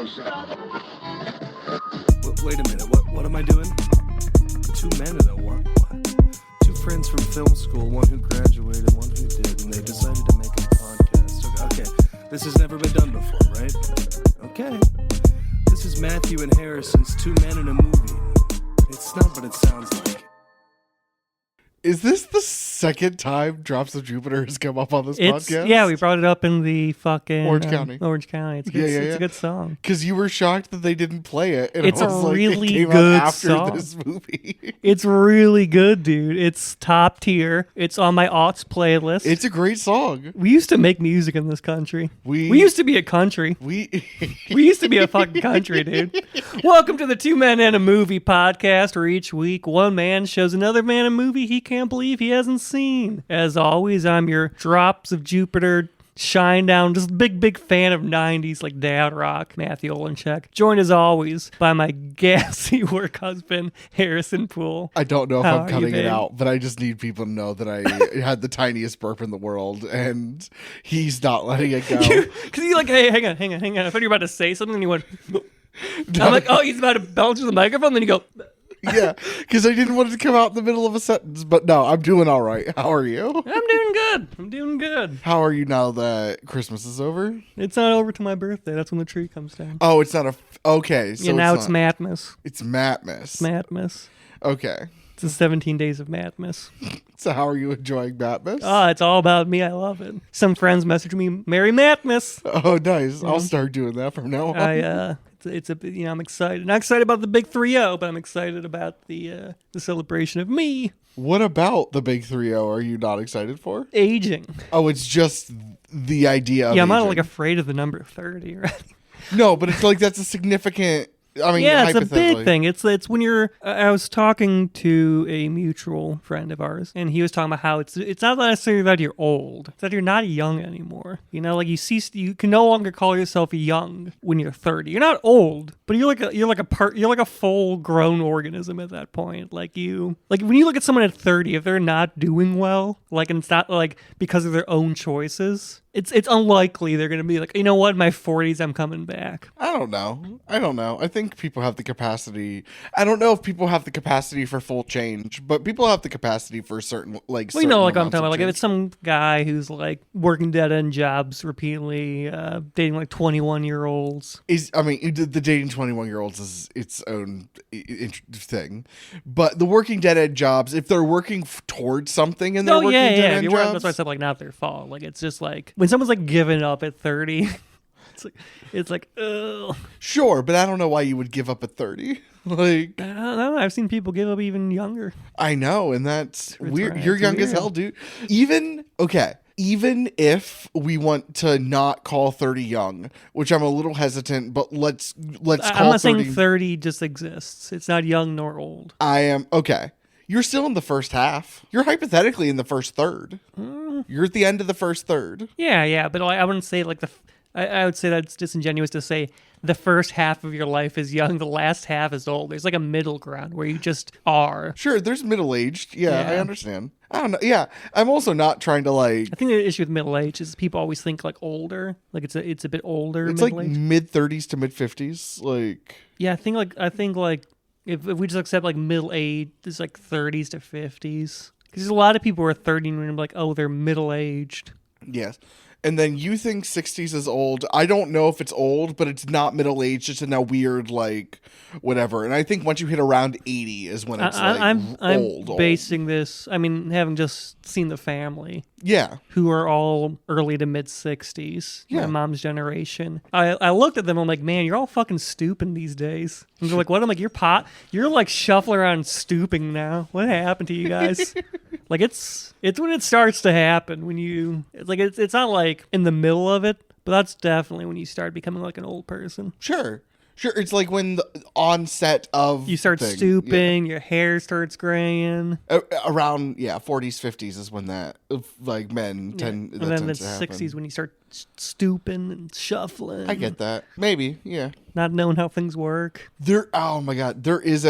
Wait a minute, what am I doing? Two men and a what? Two friends from film school, one who graduated, one who did, and they decided to make a podcast. Okay, this has never been done before, right? Okay. This is Matthew and Harrison's Two Men in a Movie. It's not what it sounds like. Is this the second time Drops of Jupiter has come up on this podcast? Yeah, we brought it up in the fucking Orange County. Orange County. It's good, it's a good song. Because you were shocked that they didn't play it. And It's I was a like, really it came good out after song. this movie. It's really good, dude. It's top tier. It's on my aughts playlist. It's a great song. We used to make music in this country. We used to be a country. We used to be a fucking country, dude. Welcome to the Two Men and a Movie podcast, where each week one man shows another man a movie he can't believe he hasn't seen. As always, I'm your Drops of Jupiter shine down, just big fan of 90s like dad rock, Matthew Olenchek. Joined as always by my gassy work husband, Harrison Poole. I don't know if How I'm are cutting you, it babe? out, but I just need people to know that I had the tiniest burp in the world, and he's not letting it go. Because you like, hey, hang on. I thought you were about to say something, and you went, I'm like, oh, he's about to belch to the microphone, then you go, Yeah, because I didn't want it to come out in the middle of a sentence, but no, I'm doing all right. How are you? I'm doing good. How are you now that Christmas is over? It's not over till my birthday. That's when the tree comes down. Oh, it's not a... Okay, so Yeah, now it's not, Madmas. It's Matmas. Madmas. Okay. It's the 17 days of Madmas. So how are you enjoying Matmas? Oh, it's all about me. I love it. Some friends message me, Merry Madmas. Oh, nice. I'll start doing that from now on. I'm excited. Not excited about the big 3-0, but I'm excited about the celebration of me What about the big 3-0 are you not excited for? aging. Oh, it's just the idea of Yeah, I'm not aging. like afraid of the number 30, right? No, but it's like that's a significant... I mean, Yeah, it's a big hypothetically. thing. It's when you're. I was talking to a mutual friend of ours, and he was talking about how it's not necessarily that you're old; it's that you're not young anymore. You know, like you can no longer call yourself young when you're 30. You're not old, but you're like a full grown organism at that point. Like when you look at someone at 30, if they're not doing well, and it's not like because of their own choices. It's unlikely they're going to be like, you know what, in my 40s, I'm coming back. I don't know. I think people have the capacity. I don't know if people have the capacity for full change, but people have the capacity for certain Well, certain I'm amounts talking of about. Like, if change. it's some guy who's like working dead-end jobs repeatedly, dating like 21-year-olds. The dating 21-year-olds is its own thing, but the working dead-end jobs, if they're working towards something and they're working dead-end jobs, That's why I said like not their fault. Like it's just like when someone's like giving up at 30, it's like ugh. sure, but I don't know why you would give up at 30. Like, I don't know. I've seen people give up even younger. I know, and that's weird. right, You're it's young as weird. hell, dude. Even if we want to not call 30 young, which I'm a little hesitant, but let's call I'm not 30. saying 30 just exists. It's not young nor old. I am okay. You're still in the first half. You're hypothetically in the first third. You're at the end of the first third. Yeah, but I wouldn't say like I would say that's disingenuous to say the first half of your life is young, the last half is old. There's like a middle ground where you just are. Sure, there's middle-aged. Yeah, I Yeah. understand. I don't know. Yeah, I'm also not trying to like... I think the issue with middle age is people always think like older, like it's a bit older. It's like middle age. mid-30s to mid-50s. Like... Yeah, I think like if we just accept like middle age, it's like 30s to 50s. Because there's a lot of people who are 30 and we're like, oh, they're middle aged. Yes. And then you think 60s is old. I don't know if it's old, but it's not middle-aged. It's in a weird, like, whatever. And I think once you hit around 80 is when it's, I'm old. basing this, having just seen The Family, Yeah. who are all early to mid 60s, Yeah. my mom's generation. I looked at them, I'm like, man, you're all fucking stooping these days. And they're like, what? I'm like, you're like shuffling around stooping now. What happened to you guys? Like, it's when it starts to happen, it's not like in the middle of it, but that's definitely when you start becoming like an old person. Sure. It's like when the onset of... You start thing. stooping, your hair starts graying. Around 40s, 50s is when that, like, men tend... And that then the tends to happen. 60s when you start stooping and shuffling. I get that. Maybe, yeah. Not knowing how things work. Oh my God. There is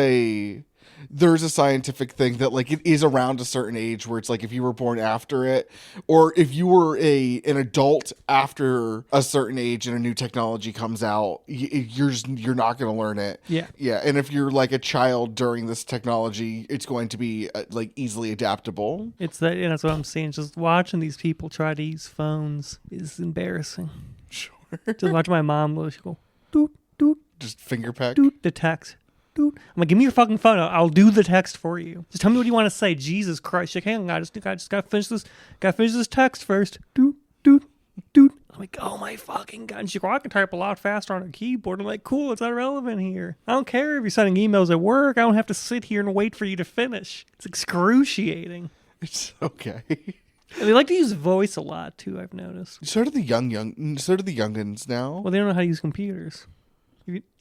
there's a scientific thing that like it is around a certain age where it's like if you were born after it, or if you were an adult after a certain age and a new technology comes out, you're not going to learn it. Yeah. And if you're like a child during this technology, it's going to be like easily adaptable. It's that, and that's what I'm saying. Just watching these people try to use phones is embarrassing. Sure. Just watch my mom. She'll go, doot, doot, Just finger peck. doot, the text. Doot. I'm like, give me your fucking phone. I'll do the text for you. Just tell me what you want to say. Jesus Christ. She's like, hang on, I just gotta finish this. Gotta finish this text first. Doot, doot, doot. I'm like, oh my fucking god. And she's like, well, I can type a lot faster on a keyboard. I'm like, cool, it's not relevant here. I don't care if you're sending emails at work. I don't have to sit here and wait for you to finish. It's excruciating. It's okay. And they like to use voice a lot too, I've noticed. So do the youngins now. Well, they don't know how to use computers.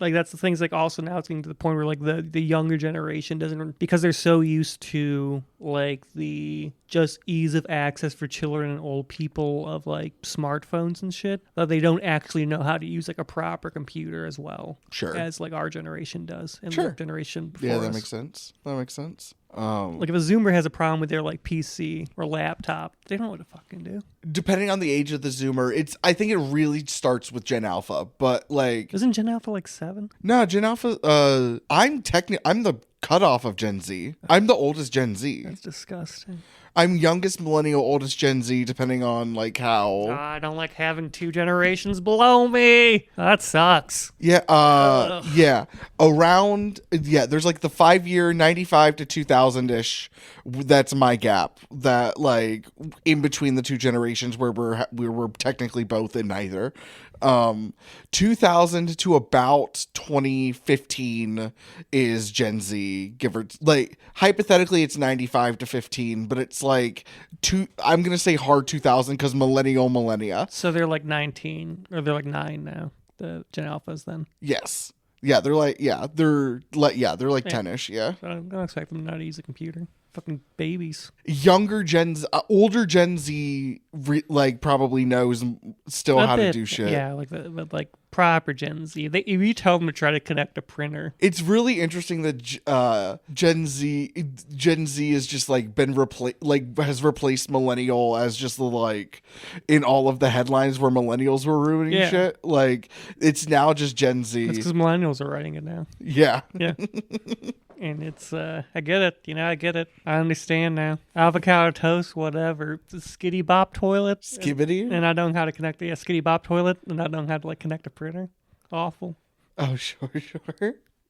Like, that's the things, like, also now it's getting to the point where, like, the younger generation doesn't, because they're so used to, like, the just ease of access for children and old people of, like, smartphones and shit, that they don't actually know how to use, like, a proper computer as well. Sure. As, like, our generation does. And Sure. the generation before Yeah, us. that makes sense. Like, if a Zoomer has a problem with their, like, PC or laptop, they don't know what to fucking do. Depending on the age of the Zoomer, I think it really starts with Gen Alpha, but like Isn't Gen Alpha, like, 7? no, Gen Alpha. I'm the cutoff of Gen Z. I'm the oldest Gen Z. That's disgusting. I'm youngest millennial, oldest Gen Z, depending on like how. I don't like having 2 generations below me. That sucks. Yeah, yeah. There's like the 5-year 95 to 2000-ish. That's my gap. That like in between the 2 generations where we're technically both in neither. 2000 to about 2015 is Gen Z, give or like hypothetically it's 95 to 15, but it's like I'm gonna say hard 2000 because millennia. So they're like 19, or they're like 9 now, the Gen Alphas then. Yes. Yeah, they're like 10ish, yeah. So I don't expect them to know how to use a computer. Fucking babies. Older Gen Z like probably knows still how to do shit. Yeah, like proper Gen Z. If you tell them to try to connect a printer. It's really interesting that Gen Z is just like been has replaced millennial as just the like in all of the headlines where millennials were ruining shit. Like it's now just Gen Z. It's because millennials are writing it now. Yeah. Yeah. And it's, I get it. I get it. I understand now. Avocado toast, whatever. The skitty bop toilet. Skibbity? And I don't know how to connect the skitty bop toilet. And I don't know how to, like, connect a printer. Awful. Oh, sure.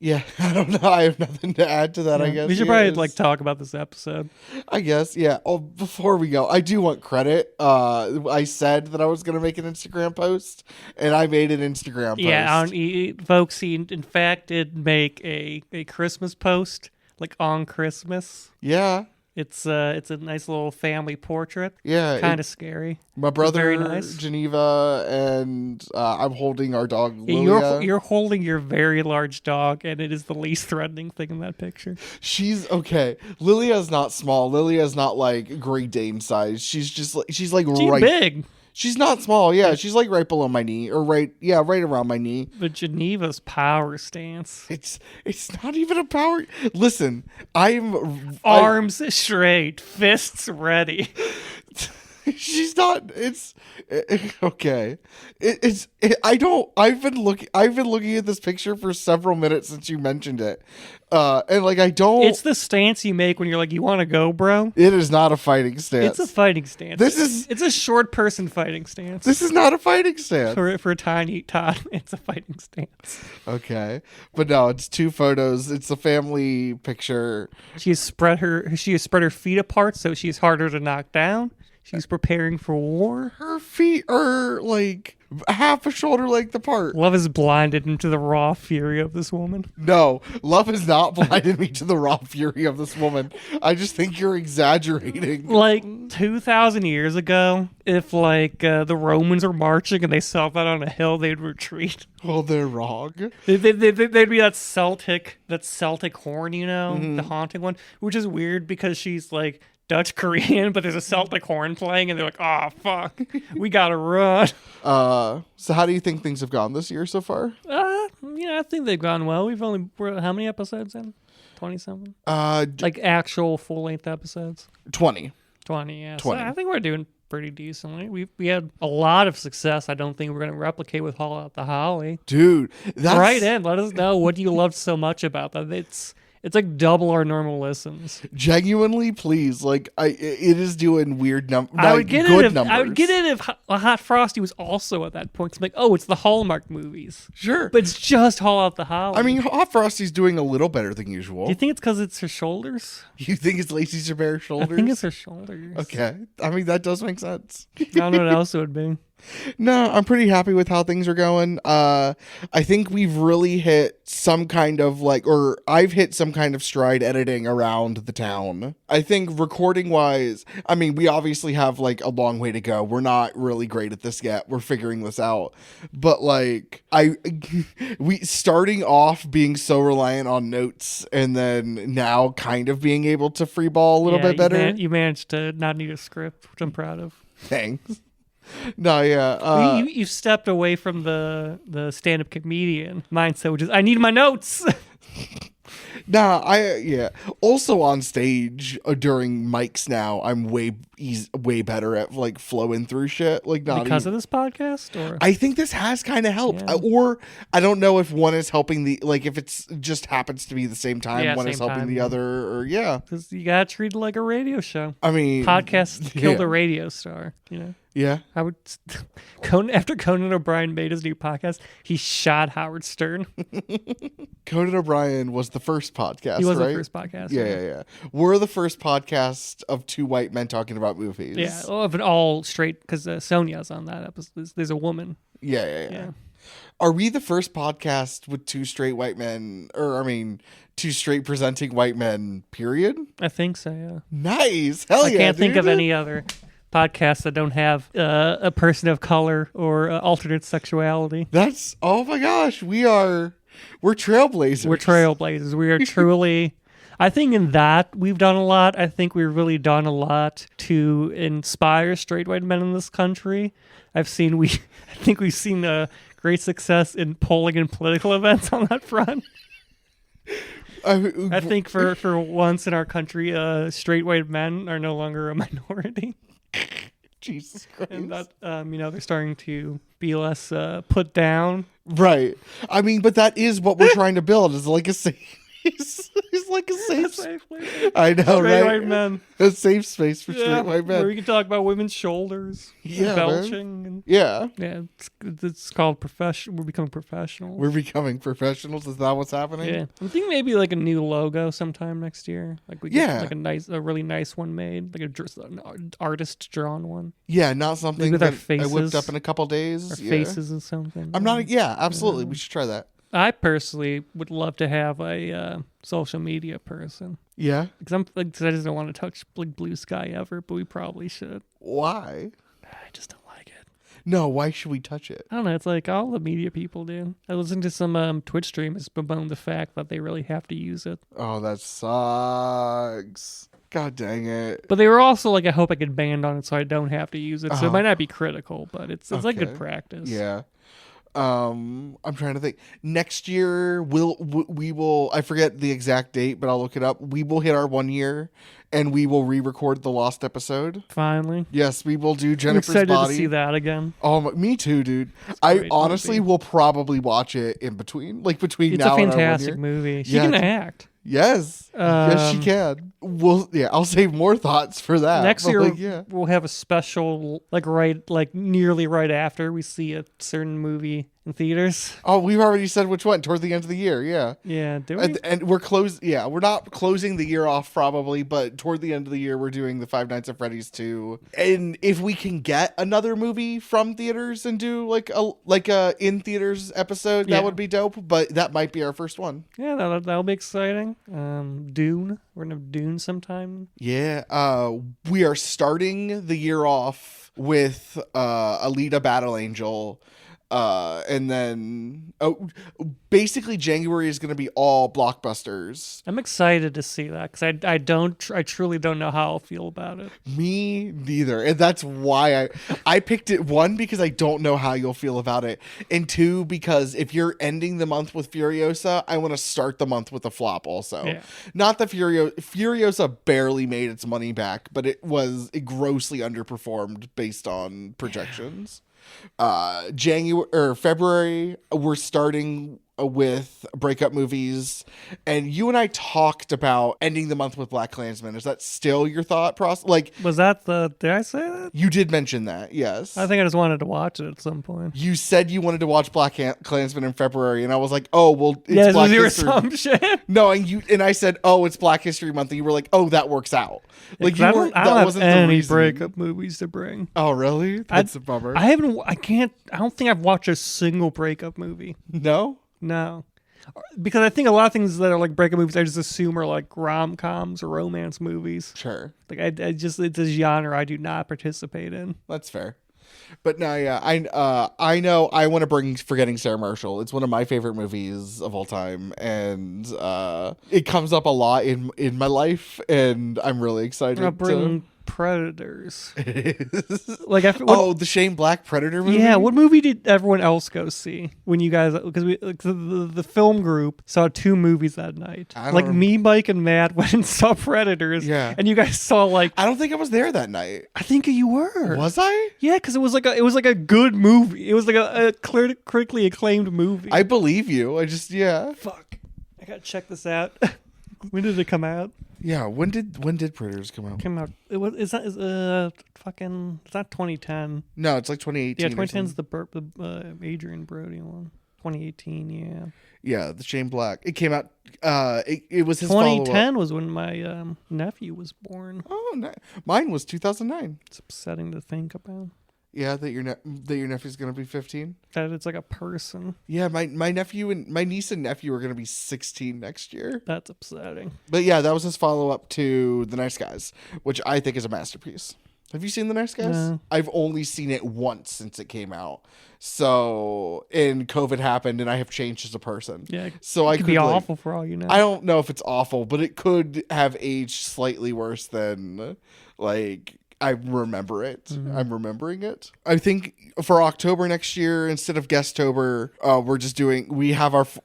Yeah, I don't know. I have nothing to add to that, I guess. We should probably, like, talk about this episode. I guess, yeah. Oh, before we go, I do want credit. I said that I was going to make an Instagram post, and I made an Instagram post. Yeah, folks, he, in fact, did make a Christmas post, like, on Christmas. Yeah. It's a nice little family portrait. Yeah. Kind of scary. My brother, very nice. Geneva, and I'm holding our dog, Lilia. You're holding your very large dog, and it is the least threatening thing in that picture. She's okay. Lilia is not small. Lilia is not like Great Dane size. She's right Big. She's not small. Yeah, she's like right below my knee, or right around my knee. But Geneva's power stance. It's not even a power. Listen, Arms straight, fists ready. She's not. It's okay. I've been looking at this picture for several minutes since you mentioned it, and like I don't. It's the stance you make when you're like, you want to go, bro. It is not a fighting stance. It's a fighting stance. It's a short person fighting stance. This is not a fighting stance for a tiny tot. It's a fighting stance. Okay, but no, it's 2 photos. It's a family picture. She has spread her feet apart, so she's harder to knock down. She's preparing for war. Her feet are like half a shoulder length apart. Love has blinded him to the raw fury of this woman. No, love has not blinded me to the raw fury of this woman. I just think you're exaggerating. Like 2,000 years ago, if like the Romans are marching and they saw that on a hill, they'd retreat. Well, they're wrong. They'd be that Celtic horn, the haunting one, which is weird because she's like Dutch Korean, but there's a Celtic horn playing, and they're like, "Oh fuck, we gotta run." So how do you think things have gone this year so far? I think they've gone well. We're how many episodes in? 20-something? D- Like actual full-length episodes? 20. 20, yeah. 20. So I think we're doing pretty decently. We had a lot of success. I don't think we're going to replicate with Haul Out the Holly. Dude, that's Right in. Let us know what you loved so much about that. It's like double our normal listens. genuinely, please. Like, it is doing weird numbers. I would get it numbers. if Hot Frosty was also at that point. It's like, oh, it's the Hallmark movies. Sure. But it's just Haul Out the Holly. I mean, Hot Frosty's doing a little better than usual. do you think it's because it's her shoulders? You think it's Lacey Chabert shoulders? I think it's her shoulders. Okay. I mean, that does make sense. I don't know what else it would be. No, I'm pretty happy with how things are going. I think we've really hit some kind of I've hit some kind of stride editing around the town. I think recording wise, I mean, we obviously have like a long way to go. We're not really great at this yet. We're figuring this out. But like we starting off being so reliant on notes and then now kind of being able to freeball a little bit better. You managed to not need a script, which I'm proud of. Thanks. No, yeah. You've stepped away from the stand-up comedian mindset, which is I need my notes. Also on stage during mics now, I'm way better at like flowing through shit. Like not because of this podcast, or I think this has kind of helped, Yeah. or I don't know if one is helping if it's just happens to be the same time one same is helping time, the yeah. other, or yeah. because you gotta treat it like a radio show. I mean, Podcast killed yeah. a radio star. Yeah, I would after Conan O'Brien made his new podcast, he shot Howard Stern. Conan O'Brien was the first podcast. He was right? the first podcast. Yeah. We're the first podcast of two white men talking about movies. Yeah, of an all straight, because Sonia's on that episode. There's a woman. Yeah. Are we the first podcast with two straight white men, two straight presenting white men, period? I think so, yeah. Nice. Hell I yeah, can't think of dude. any other podcasts that don't have a person of color or alternate sexuality. Oh my gosh, we're trailblazers. We're trailblazers. We are truly... I think in that we've done a lot. I think we've really done a lot to inspire straight white men in this country. I think we've seen great success in polling and political events on that front. I think for once in our country, straight white men are no longer a minority. Jesus Christ. And that, they're starting to be less put down. Right. I mean, but that is what we're trying to build, is like a safe... He's like a safe place. I know, Straight right? white men. A safe space for straight white men. Where we can talk about women's shoulders, Yeah, belching, and Yeah. it's called professional. We're becoming professionals. We're becoming professionals. Is that what's happening? Yeah, I'm thinking maybe like a new logo sometime next year. Like we get like a really nice one made, like an artist drawn one. Yeah, not something with that our faces, I whipped up in a couple days. Our faces and something. I'm not. Yeah, absolutely. We should try that. I personally would love to have a social media person. Yeah. Because I just don't want to touch Blue Sky ever, but we probably should. Why? I just don't like it. No, why should we touch it? I don't know. It's like all the media people do. I listened to some Twitch streamers bemoan the fact that they really have to use it. Oh, that sucks. God dang it. But they were also like, I hope I get banned on it so I don't have to use it. So it Oh. might not be critical, but it's like Okay. good practice. Yeah. I'm trying to think. Next year we will, I forget the exact date, but I'll look it up. We will hit our 1 year and we will re-record the lost episode. Finally. Yes, we will do I'm Jennifer's excited Body. to see that again. Oh, me too, dude. a I great honestly movie. will probably watch it in between, between It's now a and our 1 fantastic year. movie. She Yeah, can it's- act. Yes. Yes, she can. I'll save more thoughts for that. Next but, year, we'll have a special, nearly right after we see a certain movie in theaters. Oh, we've already said which one. Toward the end of the year, yeah. Yeah, do we? And we're closed. Yeah, we're not closing the year off probably, but toward the end of the year, we're doing the Five Nights at Freddy's 2. And if we can get another movie from theaters and do like a in theaters episode, Yeah. that would be dope. But that might be our first one. Yeah, that'll be exciting. Dune. We're gonna have Dune sometime. Yeah. We are starting the year off with Alita Battle Angel. And then basically January is going to be all blockbusters. I'm excited to see that because I truly don't know how I'll feel about it. Me neither. And that's why I picked it, one, because I don't know how you'll feel about it. And two, because if you're ending the month with Furiosa, I want to start the month with a flop also. Yeah. Not that Furiosa barely made its money back, but it grossly underperformed based on projections. January or February, we're starting with breakup movies, and you and I talked about ending the month with BlacKkKlansman. Is that still your thought process? Like, Was that did I say that? you did mention that, yes. I think I just wanted to watch it at some point. You said you wanted to watch BlacKkKlansman in February, and I was like, oh, well, it's Yeah, this Black was your History. assumption. No, and I said, oh, it's Black History Month, and you were like, oh, that works out. Like, you I weren't. don't That have wasn't the any reason. breakup movies to bring. Oh, really? That's a bummer. I don't think I've watched a single breakup movie. No. No. Because I think a lot of things that are like breakup movies, I just assume are like rom-coms or romance movies. Sure. Like I just, it's a genre I do not participate in. That's fair. But no, yeah, I know I want to bring Forgetting Sarah Marshall. It's one of my favorite movies of all time, and it comes up a lot in my life, and I'm really excited. I'll bring Predators. to... Like the Shane Black Predator movie. Yeah, what movie did everyone else go see when you guys? Because the film group saw 2 movies that night. I don't Like rem- me, Mike, and Matt went and saw Predators. Yeah. and you guys saw like I don't think I was there that night. I think you were. Was I? Yeah, because it was like a good movie. It was like a critically acclaimed movie. I believe you. I just Fuck. I gotta check this out. When did it come out? yeah. When did Predators come out? Came out. It's not 2010. No, it's like 2018. Yeah, or 2010 is something. the Adrian Brody one. 2018, yeah. Yeah, the Shane Black. It came out. It was his follow-up. 2010 was when my nephew was born. Oh, no. Mine was 2009. It's upsetting to think about. Yeah, that your nephew's gonna be 15. That it's like a person. Yeah, my nephew and my niece and nephew are gonna be 16 next year. That's upsetting. But yeah, that was his follow up to The Nice Guys, which I think is a masterpiece. Have you seen The Nice Guys? No. I've only seen it once since it came out. So, and COVID happened, and I have changed as a person. Yeah. So I It could be awful for all you know. I don't know if it's awful, but it could have aged slightly worse than like I remember it. Mm-hmm. I'm remembering it. I think for October next year, instead of Guesttober, we're just doing.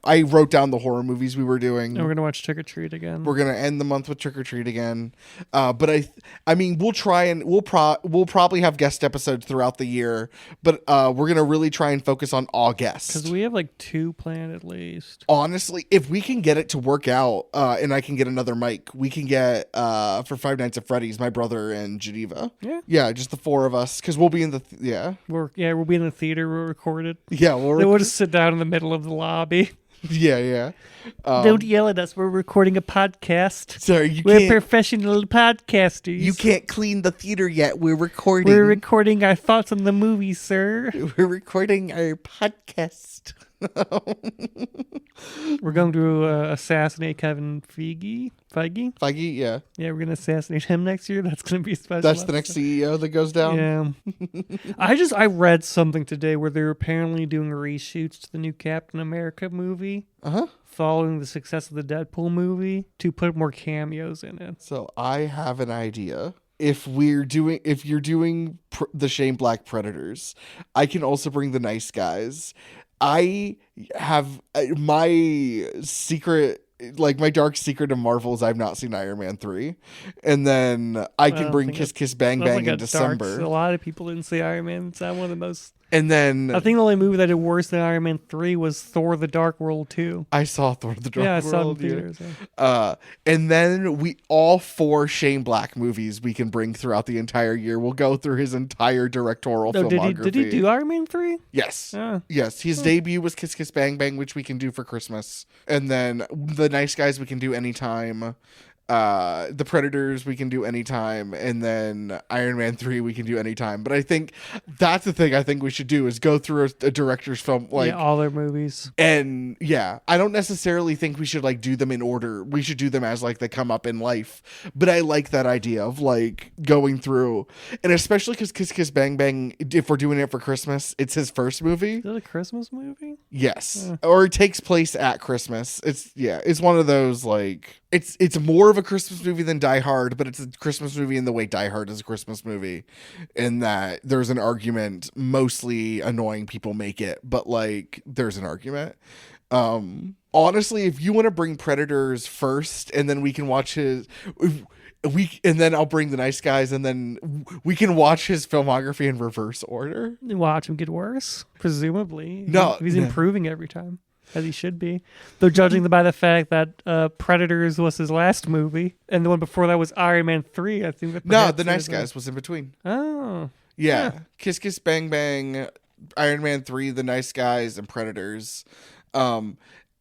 I wrote down the horror movies we were doing. And we're gonna watch Trick or Treat again. We're gonna end the month with Trick or Treat again. But I mean, we'll try and we'll probably have guest episodes throughout the year. But we're gonna really try and focus on all guests. Because we have like 2 planned at least. Honestly, if we can get it to work out, and I can get another mic, we can get for Five Nights at Freddy's, my brother and Geneva. Yeah, just the 4 of us, because we'll be in the We'll be in the theater. We'll record it. yeah Then we'll just sit down in the middle of the lobby. yeah. Don't yell at us. We're recording a podcast. Sorry, We're professional podcasters. You can't clean the theater yet. We're recording. We're recording our thoughts on the movie, sir. We're recording our podcast. We're going to assassinate Kevin Feige. Feige, yeah. Yeah, we're going to assassinate him next year. That's going to be special. That's the next CEO that goes down. Yeah. I read something today where they're apparently doing reshoots to the new Captain America movie. Uh-huh. Following the success of the Deadpool movie to put more cameos in it. So I have an idea. If you're doing the Shane Black Predators, I can also bring the Nice Guys. I have my secret, like my dark secret of Marvel is I've not seen Iron Man 3. And then I can bring Kiss Kiss Bang Bang in December. A lot of people didn't see Iron Man. It's not one of the most... And then I think the only movie that did worse than Iron Man 3 was Thor: The Dark World 2. I saw Thor: The Dark World. Yeah, I saw it in theaters. Yeah. And then all 4 Shane Black movies we can bring throughout the entire year. We'll go through his entire directorial filmography. Did he do Iron Man 3? Yes. Yeah. Yes. His debut was Kiss Kiss Bang Bang, which we can do for Christmas. And then The Nice Guys we can do anytime. The Predators we can do anytime, and then Iron Man 3 we can do anytime. But I think that's the thing I think we should do is go through a director's film, like, yeah, all their movies. and yeah, I don't necessarily think we should like do them in order. We should do them as like they come up in life. But I like that idea of like going through, and especially because Kiss Kiss Bang Bang, if we're doing it for Christmas, it's his first movie. Is that a Christmas movie? Yes, or it takes place at Christmas. It's one of those like it's more of a Christmas movie than Die Hard, but it's a Christmas movie in the way Die Hard is a Christmas movie, in that there's an argument. Mostly annoying people make it, but like there's an argument. Honestly, if you want to bring Predators first, and then we can watch his. And then I'll bring The Nice Guys, and then we can watch his filmography in reverse order. Watch him get worse, presumably. No, he's improving every time, as he should be. They're judging by the fact that Predators was his last movie, and the one before that was Iron Man 3. I think. No, The Nice Guys was in between. Oh, yeah. Kiss Kiss Bang Bang, Iron Man 3, The Nice Guys, and Predators.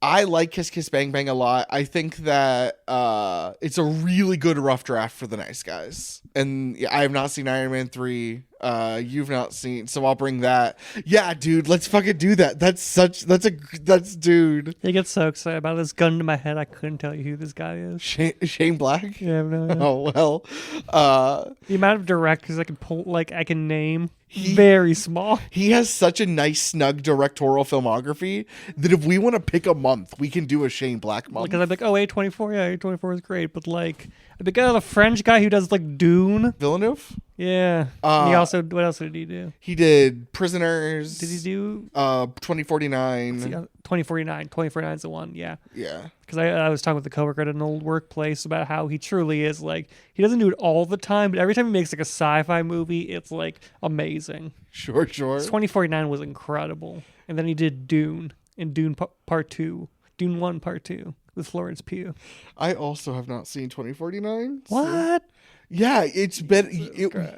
I like Kiss Kiss Bang Bang a lot. I think that it's a really good rough draft for The Nice Guys. And I have not seen Iron Man 3. You've not seen, so I'll bring that. Yeah, dude, let's fucking do that. That's dude. I get so excited about this. Gun to my head, I couldn't tell you who this guy is. Shane Black? Yeah, I have no idea. Oh, well. The amount of directors I can pull, like I can name, very small. He has such a nice, snug directorial filmography that if we want to pick a month, we can do a Shane Black month. Because I'm like, oh, A24, yeah, A24 is great, but like, the guy, the French guy who does like Dune. Villeneuve? Yeah. And he also, what else did he do? He did Prisoners. Did he do 2049? 2049. 2049 is the one, yeah. Yeah. Because I was talking with a coworker at an old workplace about how he truly is like, he doesn't do it all the time, but every time he makes like a sci-fi movie, it's like amazing. Sure. 2049 was incredible. And then he did Dune and Dune Part 2. Dune 1 Part 2 with Florence Pugh. I also have not seen 2049. What? So. Yeah, it's been.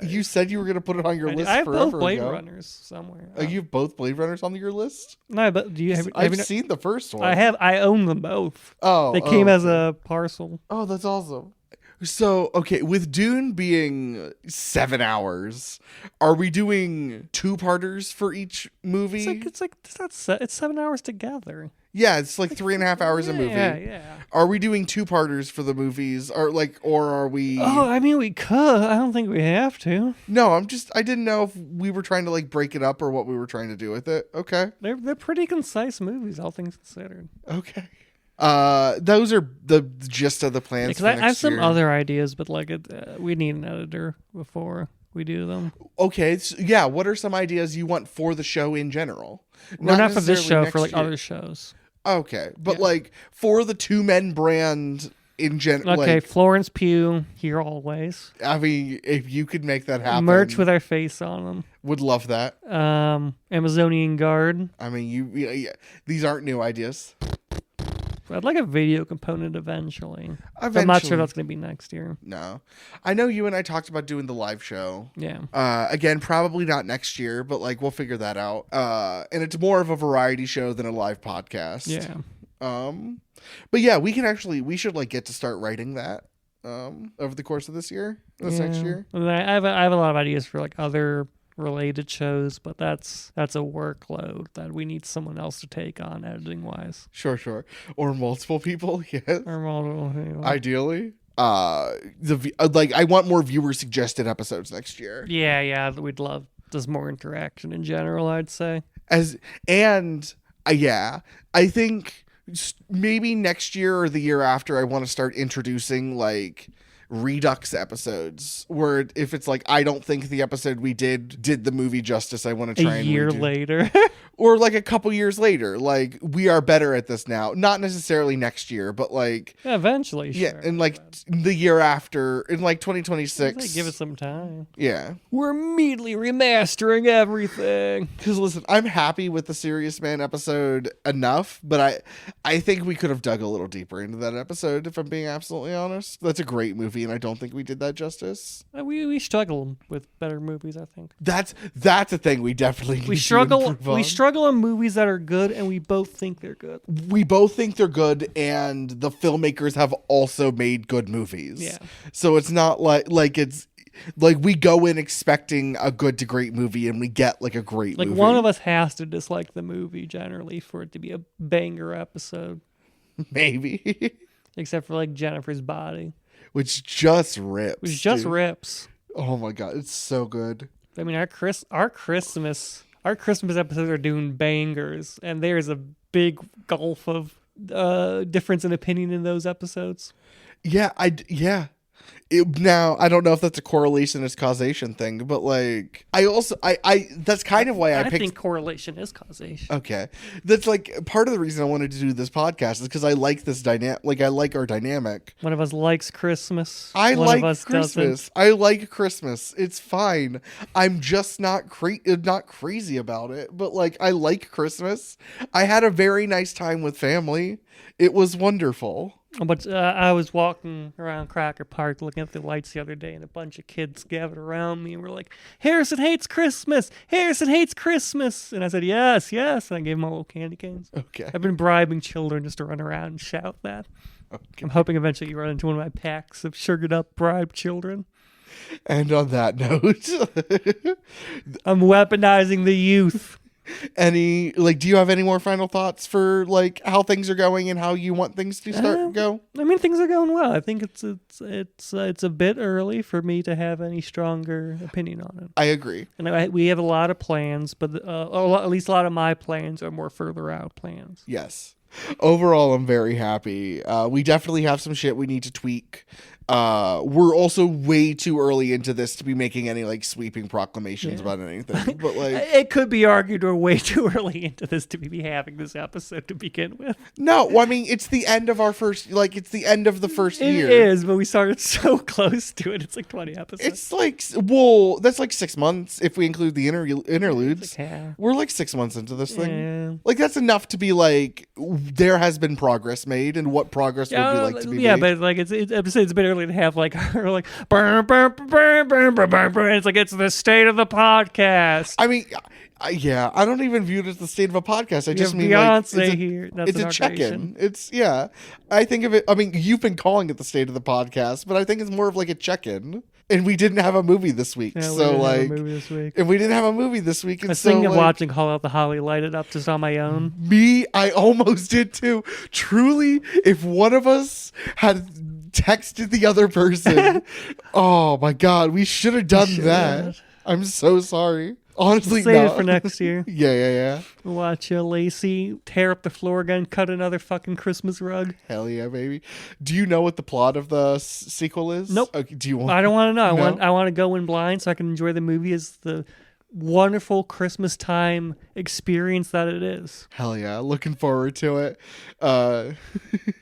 You said you were going to put it on your list. I have forever both Blade ago. Runners somewhere. You have both Blade Runners on your list? No, but do you have? I've seen the first one. I own them both. Oh, they came as a parcel. Oh, that's awesome. So, okay, with Dune being 7 hours, are we doing 2-parters for each movie? It's 7 hours together. Yeah, it's like 3.5 hours a movie. Yeah. Are we doing 2-parters for the movies, or are we? Oh, I mean, we could. I don't think we have to. No, I didn't know if we were trying to like break it up or what we were trying to do with it. Okay, they're pretty concise movies, all things considered. Okay. Those are the gist of the plans. Because I have some other ideas, but like we need an editor before we do them. Okay, so, yeah. What are some ideas you want for the show in general? Not for this show, for like year. other shows. Okay, but like for the Two Men brand in general. Okay, like, Florence Pugh here always. I mean, if you could make that happen, Merch with our face on them. Would love that. Amazonian Guard. I mean, these aren't new ideas. I'd like a video component eventually. I'm not sure that's going to be next year. No. I know you and I talked about doing the live show. Yeah. Again, probably not next year, but like we'll figure that out. And it's more of a variety show than a live podcast. Yeah. But yeah, we should like get to start writing that over the course of this next year. I have a lot of ideas for like other related shows, but that's a workload that we need someone else to take on editing wise. Sure. Or multiple people, yes. Or multiple people. Ideally. I want more viewer suggested episodes next year. Yeah, we'd love just more interaction in general, I'd say. I think maybe next year or the year after I want to start introducing like redux episodes where if it's like I don't think the episode we did the movie justice, I want to try a year later. Or like a couple years later, like we are better at this now, not necessarily next year, but like eventually, sure. And like the year after, in like 2026, give it some time. Yeah, we're immediately remastering everything. Because listen, I'm happy with the Serious Man episode enough, but I think we could have dug a little deeper into that episode if I'm being absolutely honest. That's a great movie. movie, and I don't think we did that justice. We struggle with better movies, I think. That's a thing we definitely need We to struggle. improve on. We struggle on movies that are good, and we both think they're good. We both think they're good, and the filmmakers have also made good movies. Yeah. So it's not like it's like we go in expecting a good to great movie, and we get like a great Like movie. one of us has to dislike the movie generally for it to be a banger episode, Maybe. except for like Jennifer's Body, Which just rips. which just dude. rips. Oh my god, it's so good. I mean, our Christmas episodes are doing bangers, and there's a big gulf of difference in opinion in those episodes. Yeah, now I don't know if that's a correlationist causation thing, but like I that's kind of why I picked. think correlation is causation. Okay, that's like part of the reason I wanted to do this podcast is because I like this dynamic. Like I like our dynamic. One of us likes Christmas. I One like of us Christmas. doesn't. I like Christmas. It's fine. I'm just not crazy about it. But like I like Christmas. I had a very nice time with family. It was wonderful. But I was walking around Cracker Park looking at the lights the other day, and a bunch of kids gathered around me and were like, "Harrison hates Christmas! Harrison hates Christmas!" And I said, "Yes, yes." And I gave them all little candy canes. Okay. I've been bribing children just to run around and shout that. Okay. I'm hoping eventually you run into one of my packs of sugared up bribed children. And on that note, I'm weaponizing the youth. do you have any more final thoughts for like how things are going and how you want things to go? I mean, things are going well. I think it's a bit early for me to have any stronger opinion on it. I agree. And we have a lot of plans, but at least a lot of my plans are more further out plans. Yes. Overall, I'm very happy. We definitely have some shit we need to tweak. We're also way too early into this to be making any like sweeping proclamations about anything. But like, It could be argued we're way too early into this to be having this episode to begin with. no, well, I mean, it's the end of our first, like, it's the end of the first year. It is, but we started so close to it. It's like 20 episodes. It's like, well, that's like 6 months if we include the interludes. It's like, yeah. We're like 6 months into this thing. Yeah. Like, that's enough to be like, there has been progress made, and what progress would we like to be made? But like it's a bit early to have like or like burn, burn, burn, burn, burn, burn, burn. It's like it's the state of the podcast. I mean, yeah, I don't even view it as the state of a podcast. I just mean Beyonce like, here. That's it's a check-in. It's I think of it. I mean, you've been calling it the state of the podcast, but I think it's more of like a check-in. And we didn't have a movie this week, Yeah, we so didn't have like, a movie this week. and we didn't have a movie this week, and I was so thinking of like, watching Call Out the Holly Lighted Up just on my own. I almost did too. Truly, if one of us had texted the other person, oh my god, we should have done that. I'm so sorry. Honestly, Save no. it for next year. Yeah. Watch Lacey tear up the floor again, cut another fucking Christmas rug. Hell yeah, baby. Do you know what the plot of the sequel is? Nope. Okay, do you want? I don't want to know. No? I want to go in blind so I can enjoy the movie as the wonderful Christmas time experience that it is. Hell yeah, looking forward to it. Do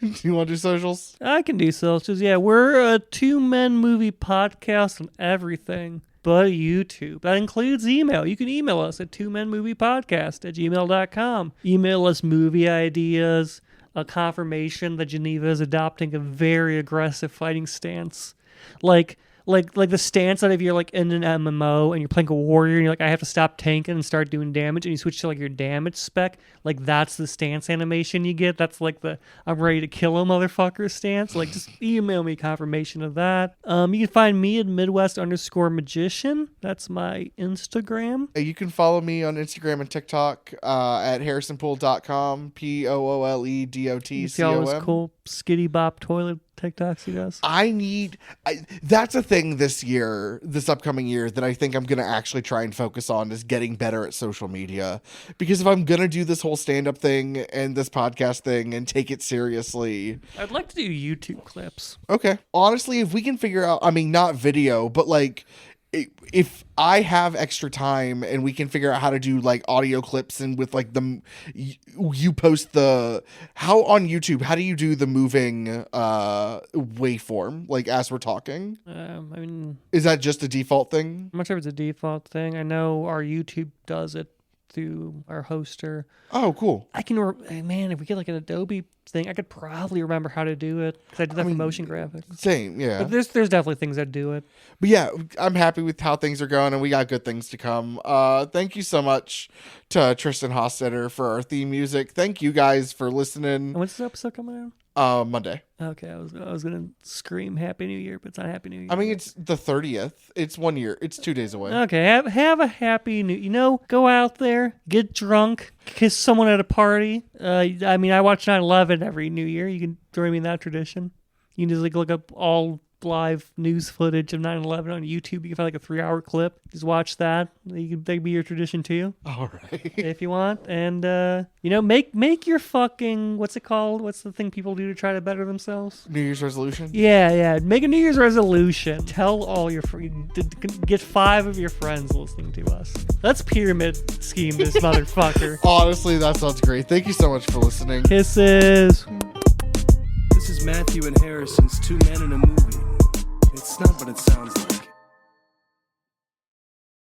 you want to do socials? I can do socials. Yeah, we're a two-men movie podcast on everything but YouTube. That includes email. You can email us at twomenmoviepodcast@gmail.com. Email us movie ideas, a confirmation that Geneva is adopting a very aggressive fighting stance. Like the stance that if you're like in an MMO and you're playing a warrior and you're like, I have to stop tanking and start doing damage, and you switch to like your damage spec, like that's the stance animation you get. That's like the I'm ready to kill a motherfucker stance. Like just email me confirmation of that. You can find me at Midwest_magician. That's my Instagram. You can follow me on Instagram and TikTok at harrisonpool.com, POOLEDOTCOM. You see all those cool skitty bop toilet TikToks he does. That's a thing this upcoming year that I think I'm going to actually try and focus on is getting better at social media. Because if I'm going to do this whole stand-up thing and this podcast thing and take it seriously. I'd like to do YouTube clips. Okay. Honestly, if we can figure out, I mean, not video, but like if I have extra time and we can figure out how to do like audio clips and with like you post how on YouTube, how do you do the moving waveform like as we're talking? I mean, is that just a default thing? I'm not sure if it's a default thing. I know our YouTube does it through our hoster. Oh, cool. Man, if we get like an Adobe thing. I could probably remember how to do it because I did that for motion graphics. Same, yeah. But there's definitely things that do it. But yeah, I'm happy with how things are going, and we got good things to come. Thank you so much to Tristan Hostetter for our theme music. Thank you guys for listening. And when's this episode coming out? Monday. Okay, I was gonna scream Happy New Year, but it's not Happy New Year. I mean, it's the 30th. It's 1 year. It's 2 days away. Okay, have a happy new. Go out there, get drunk, kiss someone at a party. I mean, I watch 9/11 every New Year. You can join me in that tradition. You can just look up all live news footage of 9/11 on YouTube. You can find a 3-hour clip. Just watch that. That could be your tradition too. All right. If you want. And make your fucking, what's it called? What's the thing people do to try to better themselves? New Year's resolution? Yeah. Make a New Year's resolution. Tell all your get 5 of your friends listening to us. Let's pyramid scheme this motherfucker. Honestly, that sounds great. Thank you so much for listening. Kisses. This is Matthew and Harrison's Two Men in a Movie. It's not what it sounds like.